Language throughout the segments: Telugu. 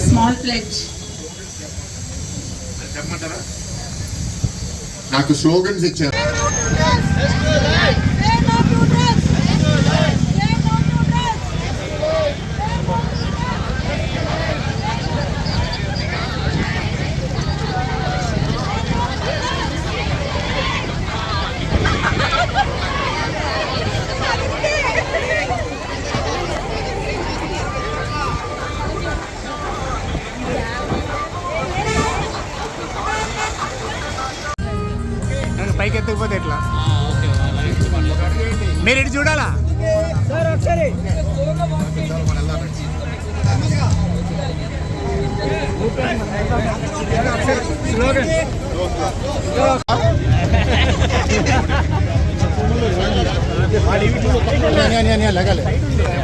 స్మాల్ ప్లేట్ నాకు స్లోగన్స్ ఇచ్చారు. పైకి ఎత్తకపోతే ఎట్లా? మీరు ఇటు చూడాలా సార్ ఒకసారి.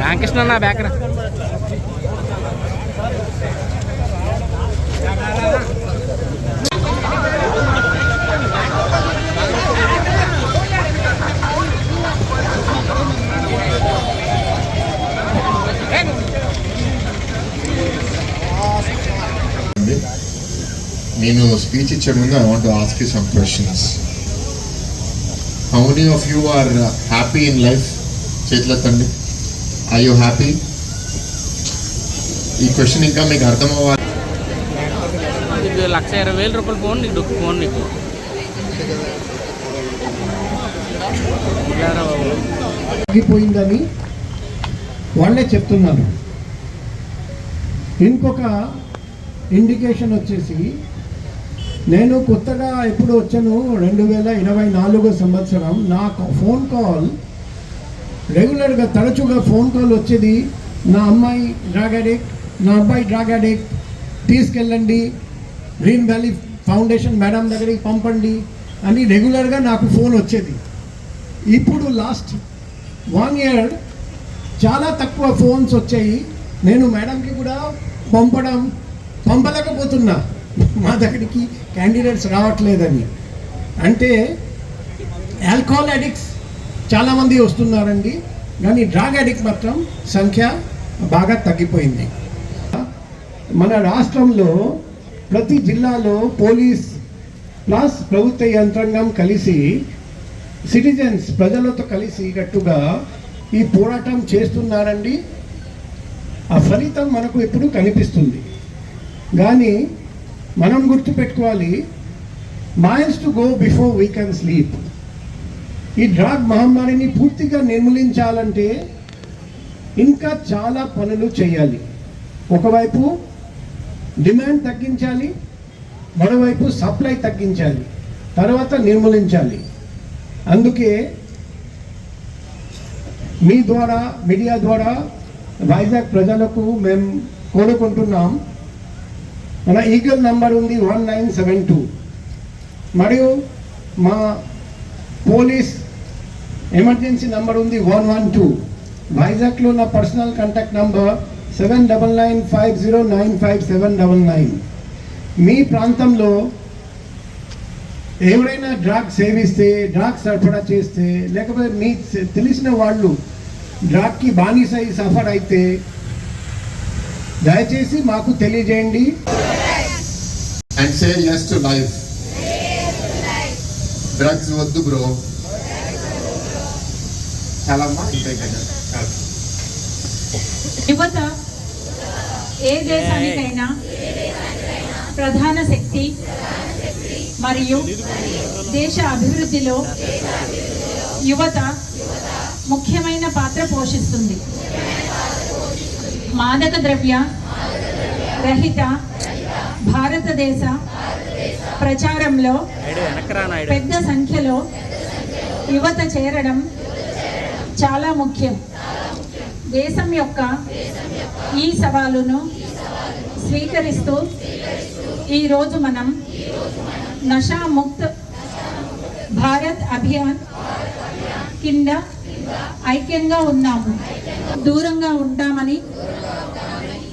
రామకృష్ణ నా బ్యాక్ నేను స్పీచ్ ఇచ్చే ముందు I want to ask you some questions. How many of you are happy in life? చేతులెత్తండి. Are you happy? ఈ క్వశ్చన్ ఇంకా మీకు అర్థం అవ్వాలి. 1,20,000 రూపాయలు ఫోన్ నీకు ఫోన్ నీకు ఆగిపోయిందని వాళ్ళే చెప్తున్నారు. ఇంకొక ఇండికేషన్ వచ్చేసి, నేను కొత్తగా ఎప్పుడు వచ్చాను 2024 సంవత్సరం, నాకు ఫోన్ కాల్ రెగ్యులర్గా తరచుగా ఫోన్ కాల్ వచ్చేది. నా అమ్మాయి డ్రగ్ అడిక్ట్, నా అబ్బాయి డ్రగ్ అడిక్ట్, తీసుకెళ్ళండి గ్రీన్ వ్యాలీ ఫౌండేషన్ మేడం దగ్గరికి పంపండి అని రెగ్యులర్గా నాకు ఫోన్ వచ్చేది. ఇప్పుడు లాస్ట్ 1 year చాలా తక్కువ ఫోన్స్ వచ్చాయి. నేను మేడంకి కూడా పంపలేకపోతున్నా, మా దగ్గరికి క్యాండిడేట్స్ రావట్లేదని. అంటే ఆల్కహాల్ అడిక్ట్స్ చాలామంది వస్తున్నారండి, కానీ డ్రగ్ అడిక్ట్ మాత్రం సంఖ్య బాగా తగ్గిపోయింది. మన రాష్ట్రంలో ప్రతి జిల్లాలో పోలీస్ ప్లస్ ప్రభుత్వ యంత్రాంగం కలిసి, సిటిజన్స్ ప్రజలతో కలిసి గట్టుగా ఈ పోరాటం చేస్తున్నారండి. ఆ ఫలితం మనకు ఎప్పుడు కనిపిస్తుంది. కానీ మనం గుర్తుపెట్టుకోవాలి, miles to go before we can sleep. ఈ డ్రగ్ మహమ్మారిని పూర్తిగా నిర్మూలించాలంటే ఇంకా చాలా పనులు చేయాలి. ఒకవైపు డిమాండ్ తగ్గించాలి, మరోవైపు సప్లై తగ్గించాలి, తర్వాత నిర్మూలించాలి. అందుకే మీ ద్వారా, మీడియా ద్వారా వైజాగ్ ప్రజలకు మేము కోరుకుంటున్నాం. మన ఈగల్ నంబర్ ఉంది 1972, మరియు మా పోలీస్ ఎమర్జెన్సీ నంబర్ ఉంది 112. వైజాగ్లో నా పర్సనల్ కాంటాక్ట్ నంబర్ 7995095799. మీ ప్రాంతంలో ఎవరైనా డ్రగ్ సేవిస్తే, డ్రగ్ సరఫరా చేస్తే, లేకపోతే మీ తెలిసిన వాళ్ళు డ్రగ్కి బానిసై సఫర్ అయితే దయచేసి మాకు తెలియజేయండి. And say yes to life. Drugs వద్దు బ్రో. చాలా యువత ఏ దేశానికైనా ప్రధాన శక్తి మరియు దేశ అభివృద్ధిలో యువత ముఖ్యమైన పాత్ర పోషిస్తుంది. మాదక ద్రవ్య రహిత భారతదేశ ప్రచారంలో పెద్ద సంఖ్యలో యువత చేరడం చాలా ముఖ్యం. దేశం యొక్క ఈ సవాలును స్వీకరిస్తూ ఈరోజు మనం నషా ముక్త్ భారత్ అభియాన్ కింద ఐక్యంగా ఉన్నాము, దూరంగా ఉంటామని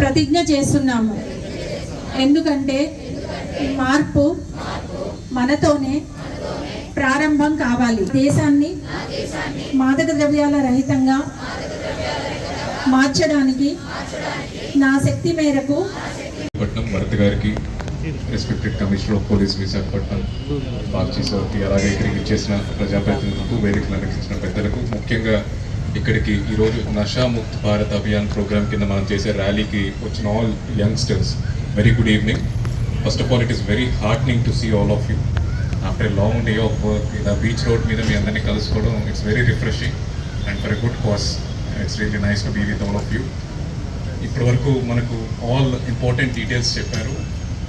ప్రతిజ్ఞ చేస్తున్నాము. ఎందుకంటే మార్పు మనతోనే ప్రారంభం కావాలి. దేశాన్ని మాదక ద్రవ్యాల రహితంగా మార్చడానికి నా శక్తి మేరకు విశాఖపట్నం భరత్ గారికి, respected commissioner of police Visakhapatnam Babji సార్కి, అలాగే ఇక్కడికి ఇచ్చేసిన ప్రజాప్రతినిధులకు, వేదికలు అలంకరించిన పెద్దలకు, ముఖ్యంగా ఇక్కడికి ఈరోజు నషా ముక్త్ భారత్ అభియాన్ ప్రోగ్రామ్ కింద మనం చేసే ర్యాలీకి వచ్చిన all youngsters, very good evening. First of all it is very heartening to see all of you after a long day of work. ఇలా బీచ్ రోడ్ మీద మీ అందరినీ కలుసుకోవడం it's very refreshing and for a good cause. It's really nice to be with all of you. ఇప్పటి వరకు మనకు ఆల్ ఇంపార్టెంట్ డీటెయిల్స్ చెప్పారు.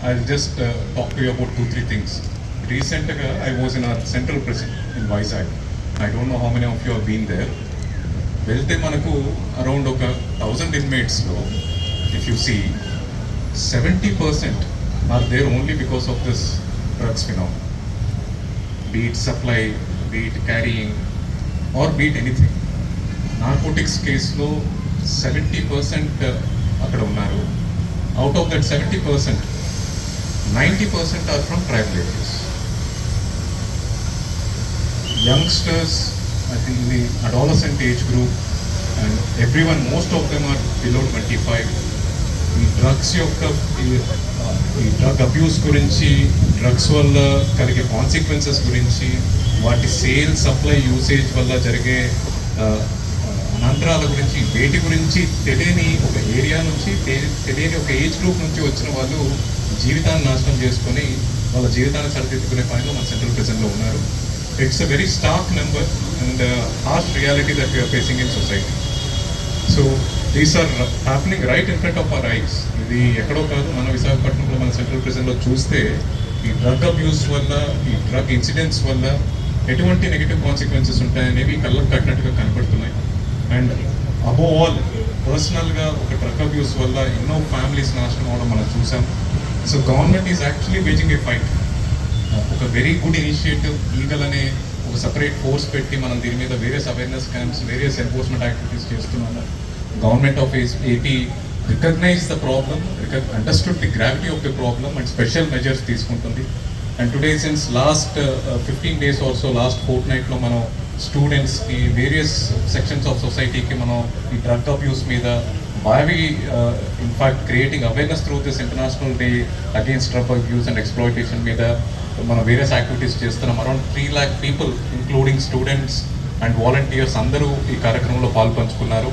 I just talk to you about 2-3 things. రీసెంట్గా I was in our central prison in Vizag. I don't know how many of you are been there. వెళ్తే మనకు అరౌండ్ ఒక 1000 ఇన్మేట్స్లో if you see 70% are there only because of this drugs phenomena. Be it supply, be it carrying, or be it anything. Narcotics కేసులో 70% అక్కడ ఉన్నారు. Out of that 70%, 90% are from tribal areas. Youngsters, I think the adolescent age group, and everyone, most of them are below 25. ఈ డ్రగ్స్ యొక్క ఈ డ్రగ్ అబ్యూస్ గురించి, డ్రగ్స్ వల్ల కలిగే కాన్సిక్వెన్సెస్ గురించి, వాటి సేల్, సప్లై, యూసేజ్ వల్ల జరిగే అనంతరాల గురించి, వేటి గురించి తెలియని ఒక ఏరియా నుంచి, తెలియని ఒక ఏజ్ గ్రూప్ నుంచి వచ్చిన వాళ్ళు జీవితాన్ని నాశనం చేసుకొని వాళ్ళ జీవితాన్ని సరిదిద్దుకునే పనిలో మన సెంట్రల్ ప్రిజన్లో ఉన్నారు. It's a very stark number and harsh reality that we are facing in society. So these are happening right in front of our eyes. ఇది ఎక్కడో కాదు, మన విశాఖపట్నంలో, మన సెంట్రల్ ప్రిజన్లో చూస్తే ఈ డ్రగ్ అబ్యూస్ వల్ల, ఈ డ్రగ్ ఇన్సిడెంట్స్ వల్ల ఎటువంటి నెగిటివ్ కాన్సిక్వెన్సెస్ ఉంటాయనేవి కళ్ళకు కట్టినట్టుగా కనపడుతున్నాయి. అండ్ అబోవ్ ఆల్, పర్సనల్గా ఒక డ్రగ్ అబ్యూస్ వల్ల ఎన్నో ఫ్యామిలీస్ నాశనం అవడం మనం చూసాం. So government is actually waging a fight. ఒక వెరీ గుడ్ ఇనిషియేటివ్, ఈగల్ అనే ఒక సపరేట్ ఫోర్స్ పెట్టి మనం దీని మీద various awareness camps, various enforcement activities చేస్తున్నాము. Government of AP recognize the problem, understood the gravity of the problem and special measures తీసుకుంటుంది. And today since last 15 days also, last ఫోర్ట్నైట్లో మనం స్టూడెంట్స్కి, వేరియస్ సెక్షన్స్ ఆఫ్ సొసైటీకి మనం ఈ డ్రగ్ అబ్యూస్ మీద బావి in fact creating awareness through this international day against drug abuse and exploitation మీద మనం వేరియస్ యాక్టివిటీస్ చేస్తున్నాం. Around 3 lakh people including students and volunteers అందరూ ఈ కార్యక్రమంలో పాల్పంచుకున్నారు.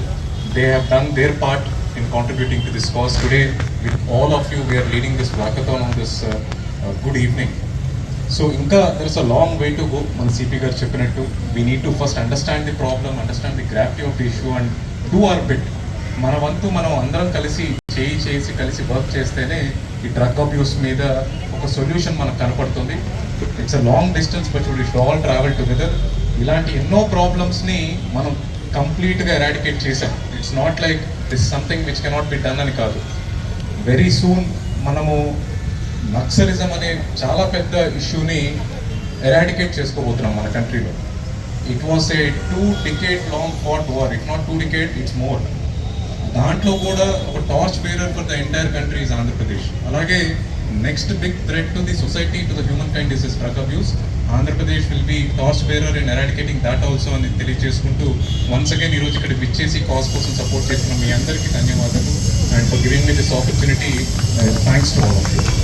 They have done their part in contributing to this cause. Today, with all of you, we are leading this walkathon on this good evening. So, there is a long way to go. Man CP gar cheppinattu, we need to first understand the problem, understand the gravity of the issue, and do our bit. మన వంతు మనం అందరం కలిసి కలిసి వర్క్ చేస్తేనే ఈ డ్రగ్ అబ్యూస్ మీద ఒక సొల్యూషన్ మనకు కనపడుతుంది. It's a long distance, but we should all travel together. ఇలాంటి ఎన్నో ప్రాబ్లమ్స్ని మనం కంప్లీట్గా ఎరాడికేట్ చేసాం. It's not like this something which cannot be done అని కాదు. వెరీ సూన్ మనము నక్సలిజం అనే చాలా పెద్ద ఇష్యూని ఎరాడికేట్ చేసుకోబోతున్నాం మన కంట్రీలో. It was a 2 decade long fought war. It not 2 decade, it's more. దాంట్లో కూడా ఒక torch bearer for the entire country is Andhra Pradesh. అలాగే next big threat to the society, to the human kind is drug abuse. Andhra Pradesh will be torch bearer in eradicating that also అని తెలియజేసుకుంటూ, వన్స్ అగైన్ ఈరోజు ఇక్కడ విచ్చేసి కాజ్ కోసం సపోర్ట్ చేసిన మీ అందరికీ ధన్యవాదాలు. And for giving me this opportunity, thanks to all of you.